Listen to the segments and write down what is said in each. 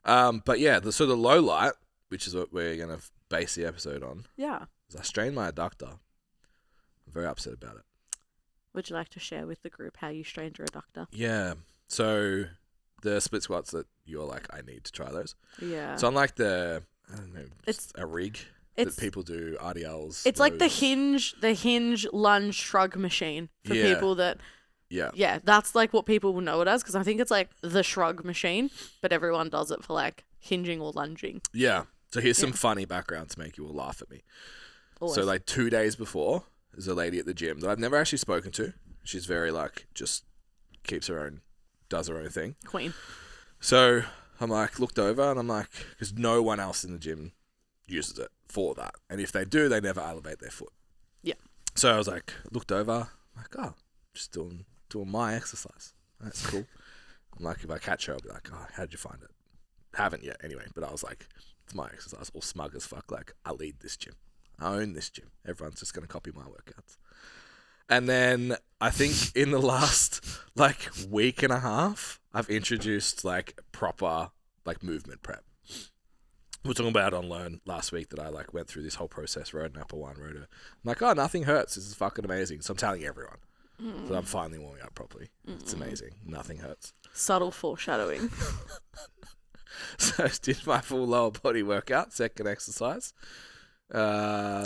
But yeah, the low light, which is what we're going to base the episode on, Yeah. is I strained my adductor. I'm very upset about it. Would you like to share with the group how you strained your adductor? Yeah. So the split squats that you're like, I need to try those. Yeah. So unlike I don't know, It's a rig that people do, RDLs. It's like the hinge lunge shrug machine for people that. Yeah, that's like what people will know it as, because I think it's like the shrug machine, but everyone does it for like hinging or lunging. Yeah. So here's some funny background to make you all laugh at me. Always. So like 2 days before, there's a lady at the gym that I've never actually spoken to. She's very like, just does her own thing. Queen. So I'm like, looked over and I'm like, because no one else in the gym uses it for that. And if they do, they never elevate their foot. Yeah. So I was like, looked over, I'm like, oh, just doing my exercise. That's cool. I'm like, if I catch her, I'll be like, oh, how'd you find it? Haven't yet, anyway. But I was like, it's my exercise. All smug as fuck. Like, I lead this gym. I own this gym. Everyone's just going to copy my workouts. And then I think in the last like week and a half, I've introduced like proper like movement prep. We were talking about it on Learn last week that I like went through this whole process, rode an upper one, rode a... I'm like, oh, nothing hurts. This is fucking amazing. So I'm telling everyone. So I'm finally warming up properly. It's amazing. Nothing hurts. Subtle foreshadowing. So I did my full lower body workout, second exercise.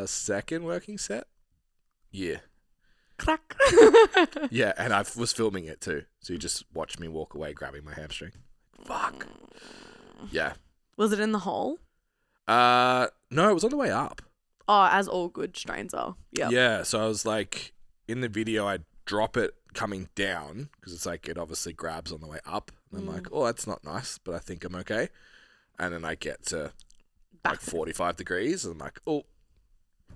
Second working set. Yeah. Crack. Yeah, and I was filming it too. So you just watched me walk away grabbing my hamstring. Fuck. Yeah. Was it in the hole? No, it was on the way up. Oh, as all good strains are. Yeah. Yeah, so I was like, in the video, I drop it coming down because it's like it obviously grabs on the way up. And I'm like, oh, that's not nice, but I think I'm okay. And then I get to like 45 degrees and I'm like, oh,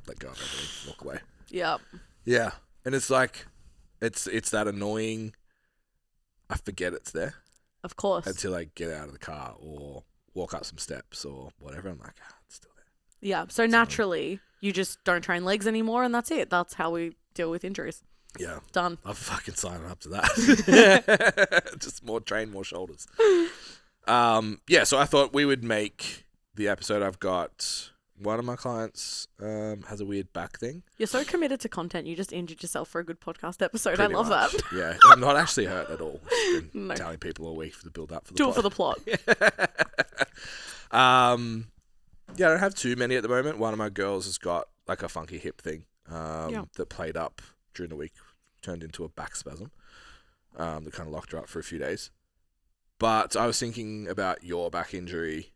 let go of everything, walk away. Yep. Yeah. And it's like, it's that annoying, I forget it's there. Of course. Until I get out of the car or walk up some steps or whatever. I'm like, it's still there. Yeah. So naturally, you just don't train legs anymore and that's it. That's how we deal with injuries. Yeah. Done. I'm fucking signing up to that. Just train more shoulders. Yeah, so I thought we would make the episode. I've got one of my clients has a weird back thing. You're so committed to content. You just injured yourself for a good podcast episode. Pretty I love much. that. Yeah, I'm not actually hurt at all. Just been telling people all week for the build up for the Do it for the plot. Yeah, I don't have too many at the moment. One of my girls has got like a funky hip thing that played up during the week, turned into a back spasm that kind of locked her up for a few days. But I was thinking about your back injury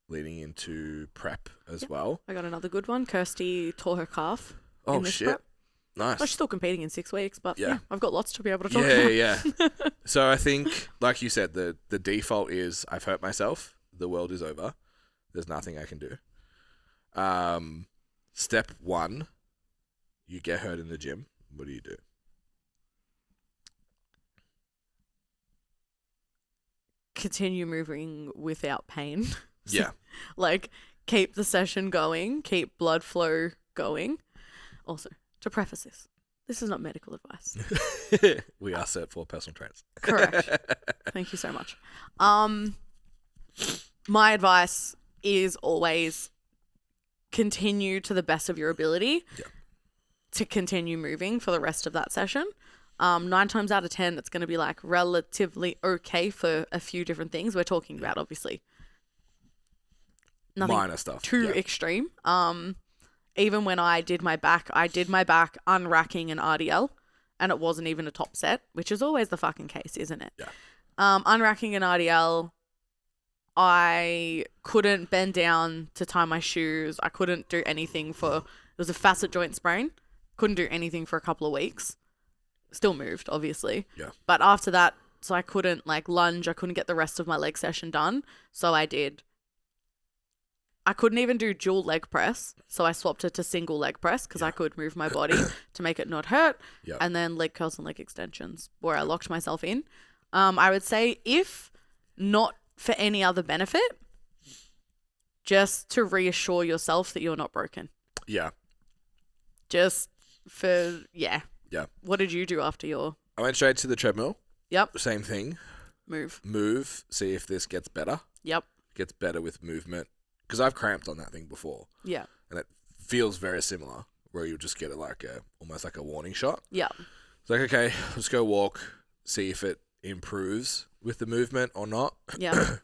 leading into prep as well. I got another good one. Kirsty tore her calf. Oh, in this shit. prep. Nice. Well, she's still competing in 6 weeks, but Yeah. I've got lots to be able to talk about. Yeah. So I think, like you said, the default is I've hurt myself. The world is over. There's nothing I can do. Step 1, you get hurt in the gym. What do you do? Continue moving without pain. Yeah. Like, keep the session going, keep blood flow going. Also, to preface this is not medical advice. We are Cert 4 personal trainers. Correct. Thank you so much. My advice is always continue to the best of your ability to continue moving for the rest of that session. 9 times out of 10, it's going to be like relatively okay for a few different things. We're talking about obviously nothing minor stuff. too extreme. Even when I did my back unracking an RDL, and it wasn't even a top set, which is always the fucking case, isn't it? Yeah. Unracking an RDL, I couldn't bend down to tie my shoes. I couldn't do anything it was a facet joint sprain. Couldn't do anything for a couple of weeks. Still moved, obviously. Yeah. But after that, so I couldn't like lunge. I couldn't get the rest of my leg session done. So I couldn't even do dual leg press. So I swapped it to single leg press because I could move my body to make it not hurt. Yeah. And then leg curls and leg extensions where I locked myself in. I would say if not for any other benefit, just to reassure yourself that you're not broken. Yeah. Just for, Yeah. What did you do after your... I went straight to the treadmill. Yep. Same thing. Move, see if this gets better. Yep. Gets better with movement. Because I've cramped on that thing before. Yeah. And it feels very similar, where you'll just get it like almost like a warning shot. Yeah. It's like, okay, let's go walk, see if it improves with the movement or not. Yeah.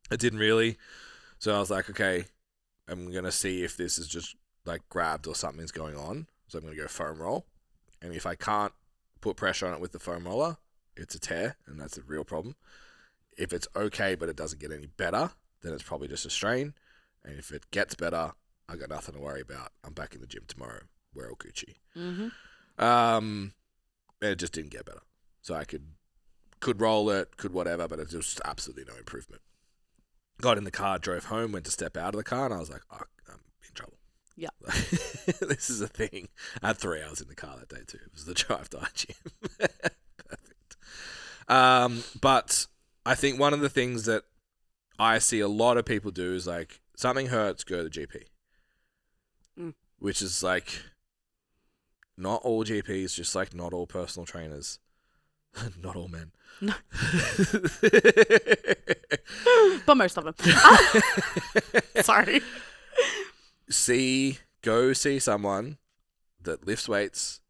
It didn't really. So I was like, okay, I'm going to see if this is just like grabbed or something's going on. So I'm going to go foam roll. And if I can't put pressure on it with the foam roller, it's a tear, and that's a real problem. If it's okay, but it doesn't get any better, then it's probably just a strain. And if it gets better, I got nothing to worry about. I'm back in the gym tomorrow. We're all Gucci. Mm-hmm. And it just didn't get better. So I could roll it, could whatever, but it was just absolutely no improvement. Got in the car, drove home, went to step out of the car, and I was like, oh, I'm in trouble. Yeah. This is a thing. I had 3 hours in the car that day too. It was the drive to our gym. Perfect. But I think one of the things that I see a lot of people do is like, something hurts, go to the GP. Which is like, not all GPs, just like not all personal trainers. Not all men. No. But most of them. Sorry. Go see someone that lifts weights,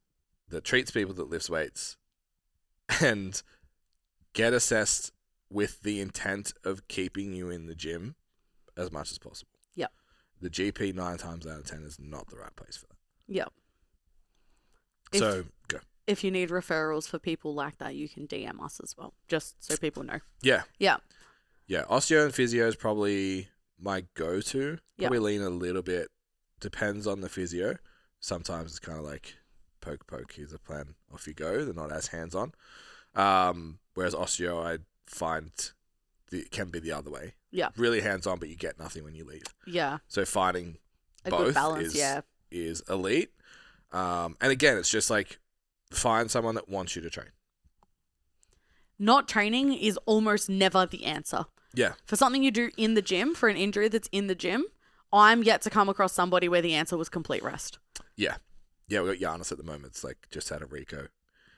that treats people that lifts weights, and get assessed with the intent of keeping you in the gym as much as possible. Yep. The GP 9 times out of 10 is not the right place for that. Yep. So go. If you need referrals for people like that, you can DM us as well, just so people know. Yeah. Yeah. Yeah. Osteo and physio is probably my go-to. Probably lean a little bit. Depends on the physio. Sometimes it's kind of like poke, here's a plan, off you go. They're not as hands-on. Whereas osteo, I find it can be the other way. Yeah. Really hands-on, but you get nothing when you leave. Yeah. So finding a both good balance, is elite. And again, it's just like, find someone that wants you to train. Not training is almost never the answer. Yeah. For something you do in the gym, for an injury that's in the gym, I'm yet to come across somebody where the answer was complete rest. Yeah. Yeah, we got Giannis at the moment. It's like just had a Rico.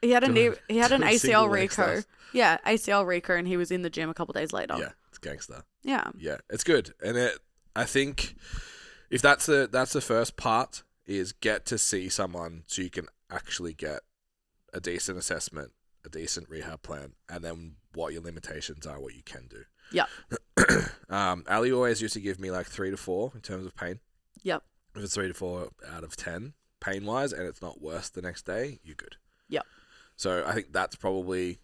He had an ACL single leg Rico. stuff. Yeah, ACL Rico, and he was in the gym a couple days later. Yeah, it's gangster. Yeah. Yeah, it's good. And I think if that's the first part, is get to see someone so you can actually get a decent assessment, a decent rehab plan, and then what your limitations are, what you can do. Yeah. Ali always used to give me like 3 to 4 in terms of pain. Yep. If it's 3 to 4 out of 10 pain wise, and it's not worse the next day, you're good. Yep. So I think that's probably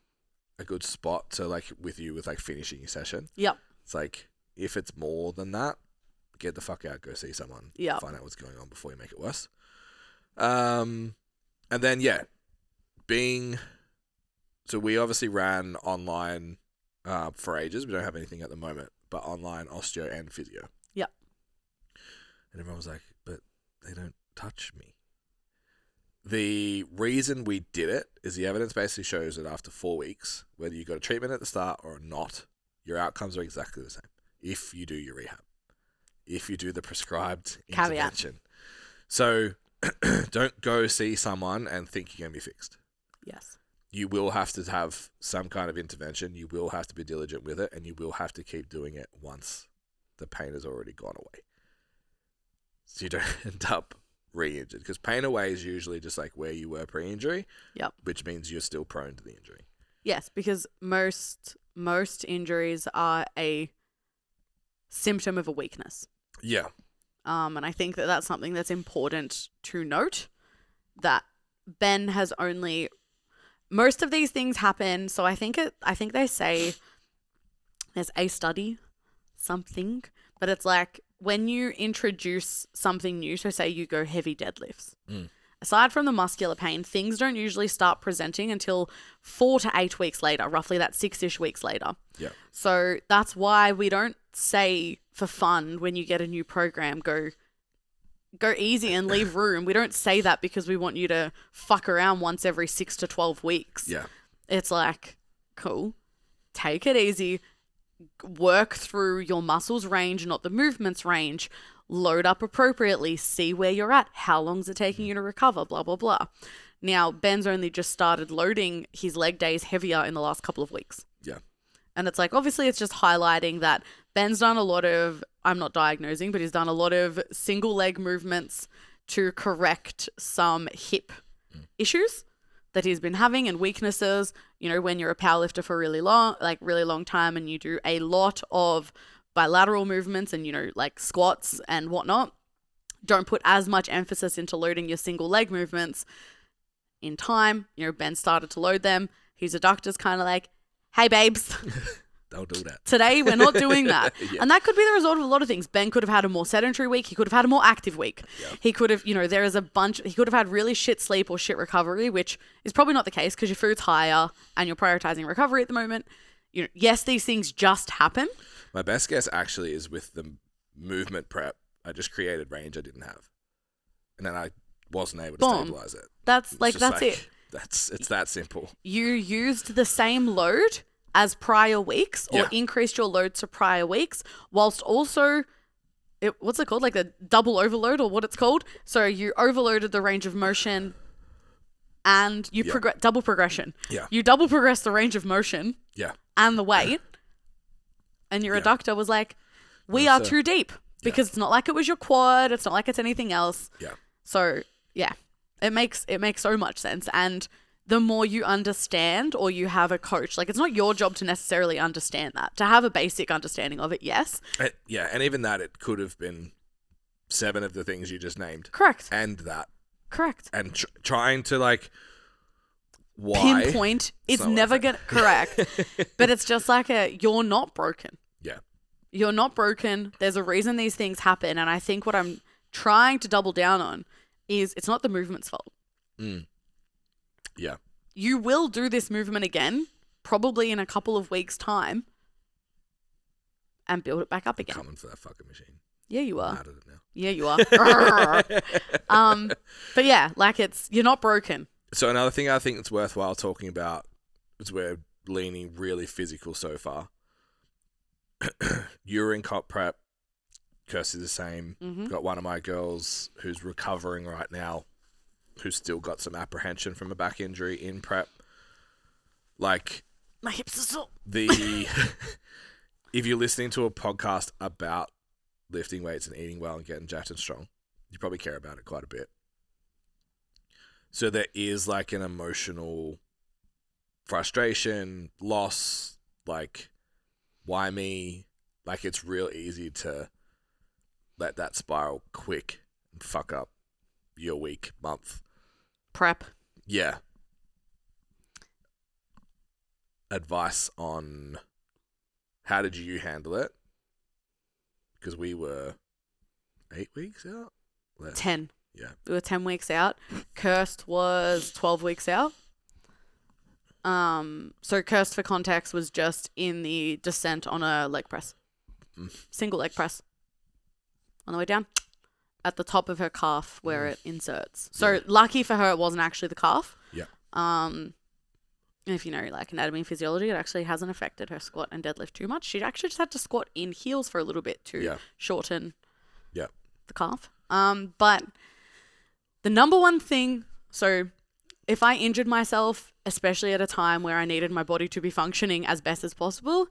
a good spot to like with like finishing your session. Yep. It's like, if it's more than that, get the fuck out, go see someone. Yep. Find out what's going on before you make it worse. And then so we obviously ran online for ages. We don't have anything at the moment, but online osteo and physio. Yep. And everyone was like, but they don't touch me. The reason we did it is the evidence basically shows that after 4 weeks, whether you got a treatment at the start or not, your outcomes are exactly the same if you do your rehab, if you do the prescribed intervention. So don't go see someone and think you're going to be fixed. Yes. You will have to have some kind of intervention. You will have to be diligent with it, and you will have to keep doing it once the pain has already gone away. So you don't end up re-injured, because pain away is usually just like where you were pre-injury. Yep. Which means you're still prone to the injury. Yes, because most injuries are a symptom of a weakness. Yeah. And I think that that's something that's important to note, that Ben has only, most of these things happen. So I think they say there's a study, something, but it's like when you introduce something new, so say you go heavy deadlifts, aside from the muscular pain, things don't usually start presenting until 4 to 8 weeks later, roughly that 6-ish weeks later. Yeah. So that's why we don't say for fun when you get a new program, go easy and leave room. We don't say that because we want you to fuck around once every 6 to 12 weeks. Yeah. It's like, cool, take it easy, work through your muscles range, not the movements range, load up appropriately, see where you're at, how long's it taking you to recover, blah, blah, blah. Now, Ben's only just started loading his leg days heavier in the last couple of weeks. Yeah. And it's like, obviously it's just highlighting that Ben's done a lot of, I'm not diagnosing, but he's done a lot of single leg movements to correct some hip issues that he's been having and weaknesses. You know, when you're a powerlifter for really long time and you do a lot of bilateral movements and, you know, like squats and whatnot, don't put as much emphasis into loading your single leg movements. In time, you know, Ben started to load them. His adductor's kind of like, hey, babes. Don't do that. Today, we're not doing that. Yeah. And that could be the result of a lot of things. Ben could have had a more sedentary week. He could have had a more active week. Yeah. He could have, you know, he could have had really shit sleep or shit recovery, which is probably not the case because your food's higher and you're prioritizing recovery at the moment. You know, yes, these things just happen. My best guess actually is with the movement prep, I just created range I didn't have. And then I wasn't able to stabilize it. That's It's it. It's that simple. You used the same load as prior weeks or increased your load to prior weeks whilst also what's it called, like the double overload or what it's called. So you overloaded the range of motion and you double progression. You double progress the range of motion and the weight, and your adductor was like, we are too deep because it's not like it was your quad, it's not like it's anything else. So it makes so much sense. And the more you understand or you have a coach, like it's not your job to necessarily understand that. To have a basic understanding of it, yes. And even that, it could have been 7 of the things you just named. Correct. And that. Correct. And trying to like, why? Pinpoint, it's never going to, correct. But it's just like you're not broken. Yeah. You're not broken. There's a reason these things happen. And I think what I'm trying to double down on is it's not the movement's fault. Yeah. You will do this movement again, probably in a couple of weeks' time, and build it back up again. Coming for that fucking machine. Yeah, you are. I'm mad at it now. Yeah, you are. But yeah, like you're not broken. So another thing I think that's worthwhile talking about is we're leaning really physical so far. You're in comp prep. Kirsty's the same. Got one of my girls who's recovering right now, who's still got some apprehension from a back injury in prep. Like, my hips are sore. If you're listening to a podcast about lifting weights and eating well and getting jacked and strong, you probably care about it quite a bit. So there is like an emotional frustration, loss, like, why me? Like, it's real easy to let that spiral quick and fuck up your week, month. Prep. Yeah. Advice on how did you handle it? Because we were 8 weeks out? 10. Yeah. We were 10 weeks out. Kirst was 12 weeks out. So Kirst, for context, was just in the descent on a leg press. Single leg press. On the way down. At the top of her calf where it inserts. So lucky for her, it wasn't actually the calf. Yeah. If you know, like anatomy and physiology, it actually hasn't affected her squat and deadlift too much. She actually just had to squat in heels for a little bit to shorten the calf. But the number one thing, so if I injured myself, especially at a time where I needed my body to be functioning as best as possible,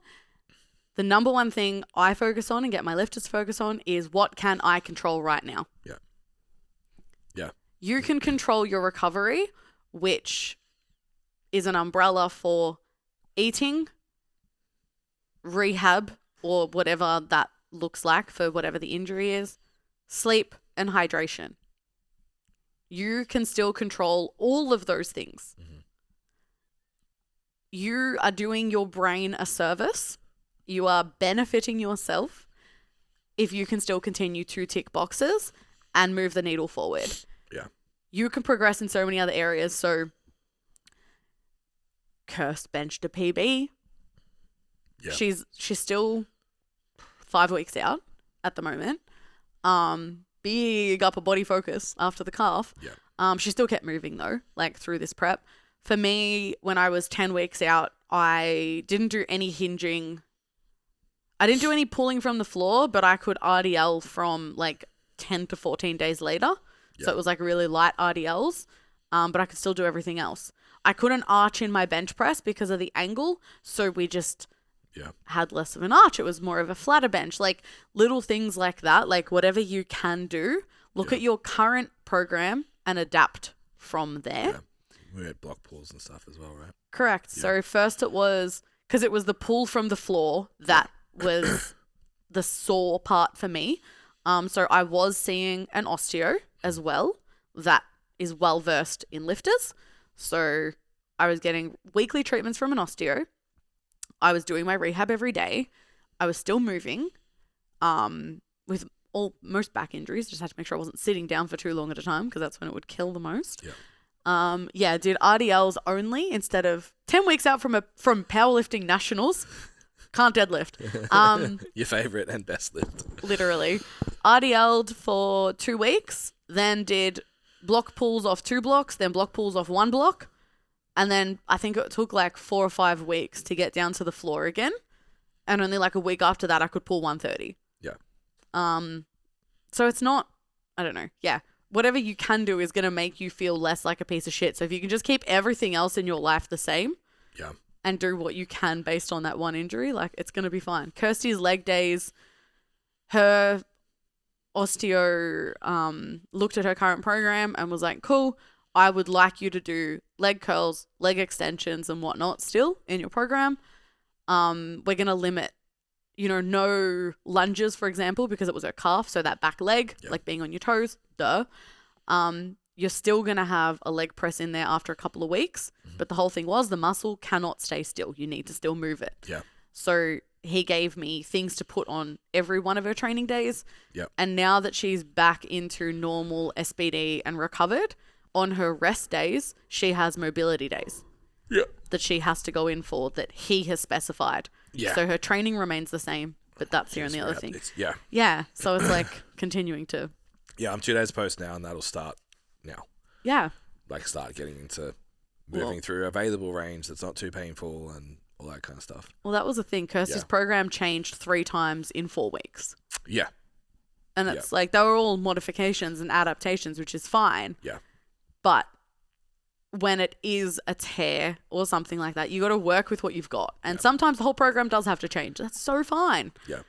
the number one thing I focus on and get my lifters to focus on is what can I control right now? Yeah. Yeah. You can control your recovery, which is an umbrella for eating, rehab, or whatever that looks like for whatever the injury is, sleep, and hydration. You can still control all of those things. You are doing your brain a service. You are benefiting yourself if you can still continue to tick boxes and move the needle forward. Yeah. You can progress in so many other areas. So, Kirst benched a PB. Yeah. She's still 5 weeks out at the moment. Big upper body focus after the calf. Yeah. She still kept moving though, like through this prep. For me, when I was 10 weeks out, I didn't do any hinging. I didn't do any pulling from the floor, but I could RDL from like 10 to 14 days later. Yeah. So it was like really light RDLs, but I could still do everything else. I couldn't arch in my bench press because of the angle, so we just had less of an arch. It was more of a flatter bench. Like little things like that, like whatever you can do, look at your current program and adapt from there. Yeah. We had block pulls and stuff as well, right? Correct. Yeah. So first it was, because it was the pull from the floor that was the sore part for me. So I was seeing an osteo as well that is well versed in lifters. So I was getting weekly treatments from an osteo. I was doing my rehab every day. I was still moving with most back injuries. Just had to make sure I wasn't sitting down for too long at a time because that's when it would kill the most. Yeah. Did RDLs only instead of 10 weeks out from powerlifting nationals. Can't deadlift. Your favorite and best lift. Literally. RDL'd for 2 weeks, then did block pulls off 2 blocks, then block pulls off 1 block. And then I think it took like 4 or 5 weeks to get down to the floor again. And only like a week after that, I could pull 130. Yeah. So it's not, I don't know. Yeah. Whatever you can do is going to make you feel less like a piece of shit. So if you can just keep everything else in your life the same. Yeah. And do what you can based on that one injury, like it's going to be fine. Kirsty's leg days, her osteo looked at her current program and was like, cool, I would like you to do leg curls, leg extensions and whatnot still in your program. We're going to limit, no lunges, for example, because it was her calf. So that back leg, like being on your toes, duh. You're still going to have a leg press in there after a couple of weeks. But the whole thing was the muscle cannot stay still. You need to still move it. Yeah. So he gave me things to put on every one of her training days. Yeah. And now that she's back into normal SBD and recovered, on her rest days, she has mobility days. Yeah. That she has to go in for that he has specified. Yeah. So her training remains the same, but that's the only other thing. Yeah. Yeah. So it's like continuing to. Yeah, I'm 2 days post now and that'll start now. Yeah. Like start getting into moving through available range that's not too painful and all that kind of stuff. Well, that was the thing. Kirsty's program changed 3 times in 4 weeks. Yeah. And it's like they were all modifications and adaptations, which is fine. Yeah. But when it is a tear or something like that, you got to work with what you've got. And sometimes the whole program does have to change. That's so fine. Yeah.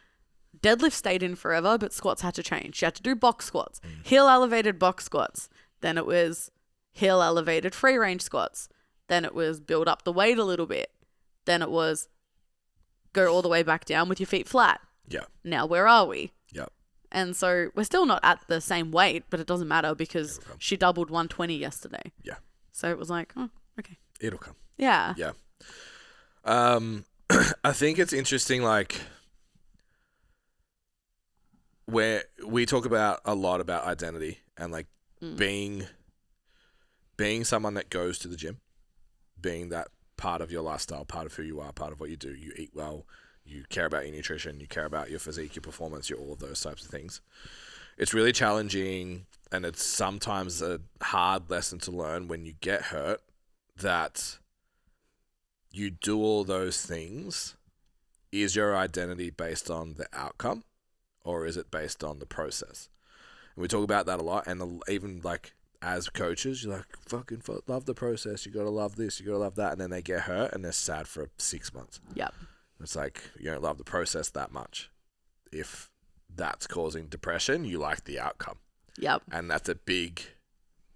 Deadlift stayed in forever, but squats had to change. She had to do box squats, heel elevated box squats. Then it was heel elevated free range squats. Then it was build up the weight a little bit. Then it was go all the way back down with your feet flat. Yeah. Now where are we? Yeah. And so we're still not at the same weight, but it doesn't matter because she doubled 120 yesterday. Yeah. So it was like, oh, okay. It'll come. Yeah. Yeah. I think it's interesting, like, where we talk about a lot about identity and like being someone that goes to the gym, being that part of your lifestyle, part of who you are, part of what you do. You eat well, you care about your nutrition, you care about your physique, your performance, all of those types of things. It's really challenging and it's sometimes a hard lesson to learn when you get hurt that you do all those things. Is your identity based on the outcome or is it based on the process? And we talk about that a lot. And even like as coaches, you're like, fucking love the process. You got to love this. You got to love that. And then they get hurt and they're sad for 6 months. Yep. It's like, you don't love the process that much. If that's causing depression, you like the outcome. Yep. And that's a big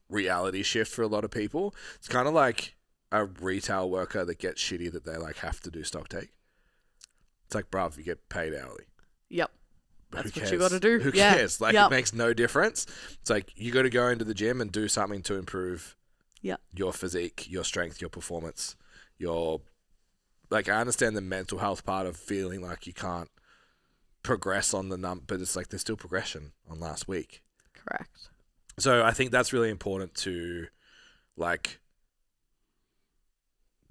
reality shift for a lot of people. It's kind of like a retail worker that gets shitty that they like have to do stock take. It's like, bruv, you get paid hourly. Yep. But That's what you got to do. Who cares? Like, it makes no difference. It's like, you got to go into the gym and do something to improve your physique, your strength, your performance, like, I understand the mental health part of feeling like you can't progress on the but it's like there's still progression on last week. Correct. So I think that's really important to, like,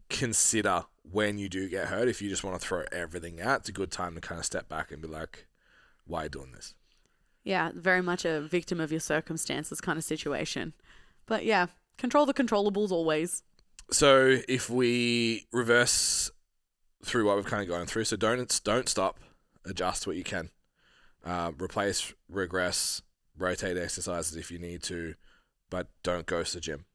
consider when you do get hurt. If you just want to throw everything out, it's a good time to kind of step back and be like, why are you doing this? Yeah, very much a victim of your circumstances kind of situation. But yeah, control the controllables always. So if we reverse through what we've kind of gone through, so don't stop, adjust what you can, replace, regress, rotate exercises if you need to, but don't ghost the gym.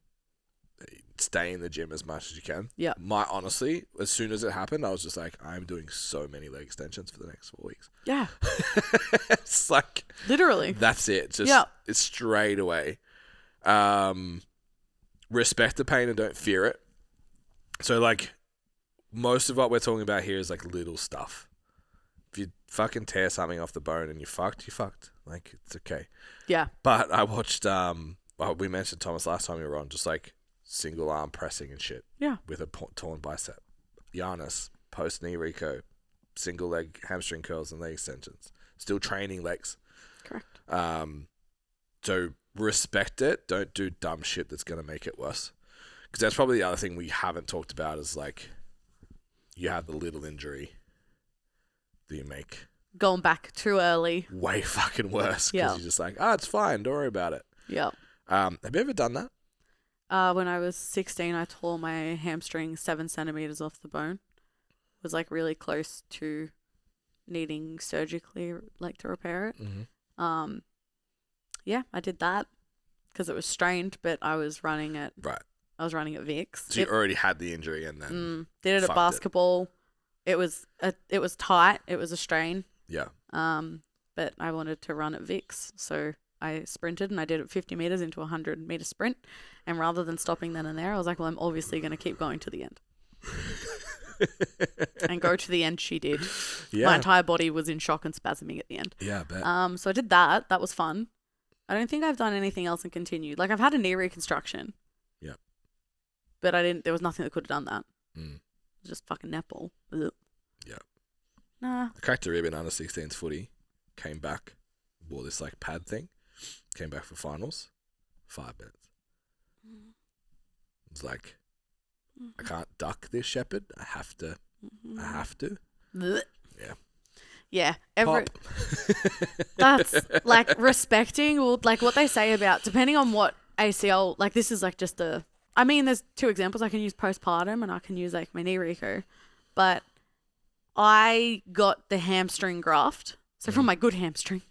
stay in the gym as much as you can. Yeah. Honestly, as soon as it happened, I was just like, I'm doing so many leg extensions for the next 4 weeks. Yeah. It's like Literally. that's it. Just it's straight away. Respect the pain and don't fear it. So like most of what we're talking about here is like little stuff. If you fucking tear something off the bone and you're fucked. Like it's okay. Yeah. But I watched we mentioned Thomas last time we were on, just like single arm pressing and shit. Yeah. With a torn bicep. Giannis, post knee Rico, single leg hamstring curls and leg extensions. Still training legs. Correct. So respect it. Don't do dumb shit that's going to make it worse. Because that's probably the other thing we haven't talked about is like you have the little injury that you make going back too early. Way fucking worse. Because Yeah. you're just like, it's fine. Don't worry about it. Yeah. Have you ever done that? When I was 16, I tore my hamstring 7 centimeters off the bone. It was like really close to needing surgically like to repair it. Mm-hmm. Yeah, I did that because it was strained, but I was running at Vicks. So you already had the injury and then did it at fucked basketball. It was tight. It was a strain. Yeah. But I wanted to run at Vicks, so I sprinted and I did it 50 meters into a 100-meter sprint. And rather than stopping then and there, I was like, well, I'm obviously going to keep going to the end. And go to the end she did. Yeah. My entire body was in shock and spasming at the end. Yeah, I bet. So I did that. That was fun. I don't think I've done anything else and continued. Like I've had a knee reconstruction. Yeah. But there was nothing that could have done that. Mm. It was just fucking netball. Ugh. Yeah. Nah. I cracked a rib in under 16s footy. Came back. Wore this like pad thing. Came back for finals. 5 minutes. It's like, I can't duck this shepherd. I have to. Ugh. Yeah. Yeah. Pop. That's like respecting or like what they say about depending on what ACL, like this is like just there's 2 examples. I can use postpartum and I can use like my knee reco, but I got the hamstring graft. So from my good hamstring,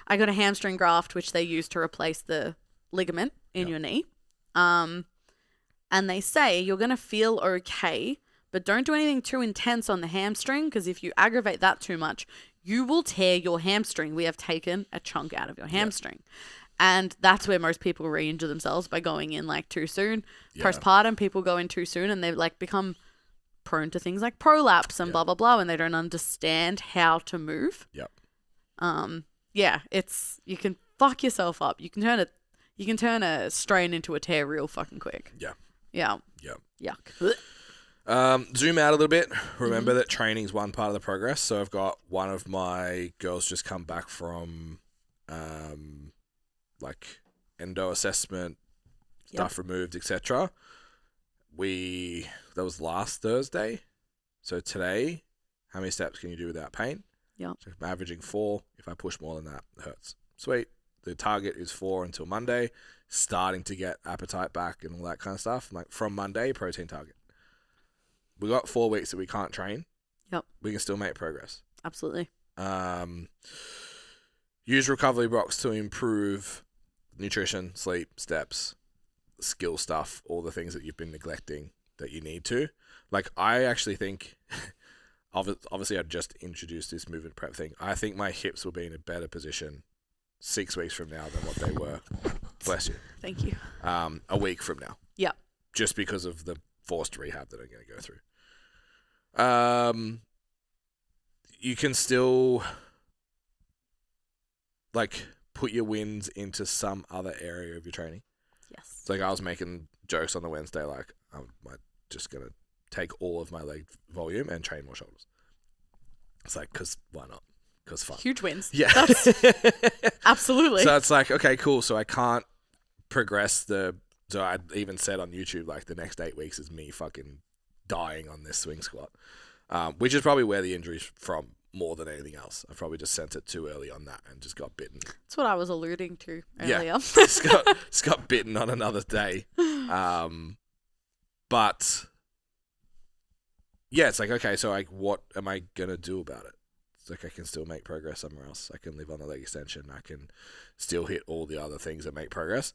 I got a hamstring graft, which they use to replace the ligament in your knee. And they say you're going to feel okay, but don't do anything too intense on the hamstring because if you aggravate that too much, you will tear your hamstring. We have taken a chunk out of your hamstring. And that's where most people re-injure themselves by going in like too soon. Yeah. Postpartum, people go in too soon and they like become prone to things like prolapse and blah, blah, blah, and they don't understand how to move. Yep. Yeah, you can fuck yourself up. You can turn a strain into a tear real fucking quick. Yeah. Yeah. Yeah. Yuck. Zoom out a little bit. Remember that training's one part of the progress. So I've got one of my girls just come back from like endo assessment, stuff removed, etc. That was last Thursday. So today, how many steps can you do without pain? Yeah. So I'm averaging 4. If I push more than that, it hurts. Sweet. The target is 4 until Monday. Starting to get appetite back and all that kind of stuff. Like from Monday, protein target. We got 4 weeks that we can't train. Yep. We can still make progress. Absolutely. Use recovery blocks to improve nutrition, sleep, steps, skill stuff, all the things that you've been neglecting that you need to. Like I actually think, obviously I just introduced this movement prep thing. I think my hips will be in a better position 6 weeks from now than what they were. Bless you. Thank you. A week from now. Yeah. Just because of the forced rehab that I'm going to go through. You can still like put your wins into some other area of your training. Yes. It's like I was making jokes on the Wednesday, like I'm just going to take all of my leg volume and train more shoulders. It's like, because why not? Because fun. Huge wins. Yeah. Absolutely. So it's like, okay, cool. So I can't progress so I even said on YouTube, like the next 8 weeks is me fucking dying on this swing squat, which is probably where the injury's from more than anything else. I probably just sent it too early on that and just got bitten. That's what I was alluding to earlier. Yeah, just got bitten on another day. But yeah, it's like, okay, so like, what am I going to do about it? It's like I can still make progress somewhere else. I can live on the leg extension. I can still hit all the other things that make progress.